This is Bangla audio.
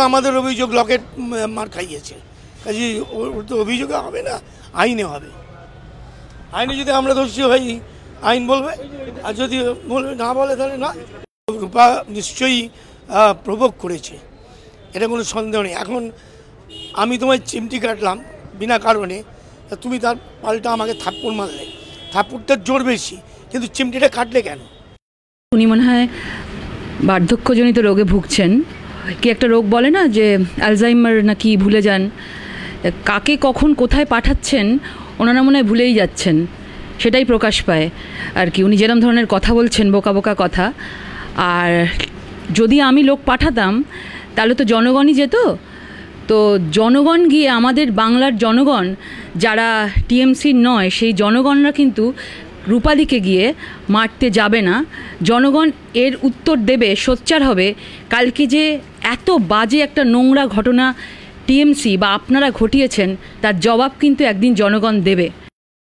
আমাদের অভিযোগ লকেট মার খাইয়েছে, কাজে ওর তো অভিযোগে হবে না, আইনে হবে। আইনে যদি আমরা দোষী হই আইন বলবে, আর যদি বলবে না বলে তাহলে না। রূপা নিশ্চয়ই প্রভোগ করেছে, এটা কোনো সন্দেহ নেই। এখন আমি তোমায় চিমটি কাটলাম বিনা কারণে, তুমি তার পাল্টা আমাকে থাপ্পড় মারলে, থাপ্পড়টার জোর বেশি, কিন্তু চিমটিটা কাটলে কেন? উনি মনে হয় বার্ধক্যজনিত রোগে ভুগছেন, কি একটা রোগ বলে না যে অ্যালজাইমার নাকি, ভুলে যান কাকে কখন কোথায় পাঠাচ্ছেন, ওনারা মনে হয় ভুলেই যাচ্ছেন, সেটাই প্রকাশ পায় আর কি। উনি যেরকম ধরনের কথা বলছেন, বোকা বোকা কথা। আর যদি আমি লোক পাঠাতাম তাহলে তো জনগণই যেত। তো জনগণ গিয়ে, আমাদের বাংলার জনগণ যারা টিএমসির নয়, সেই জনগণরা কিন্তু রূপালীকে গিয়ে মারতে যাবে না। জনগণ এর উত্তর দেবে, সোচ্চার হবে। কালকে যে এত বাজে একটা নোংরা ঘটনা টিএমসি বা আপনারা ঘটিয়েছেন, তার জবাব কিন্তু একদিন জনগণ দেবে।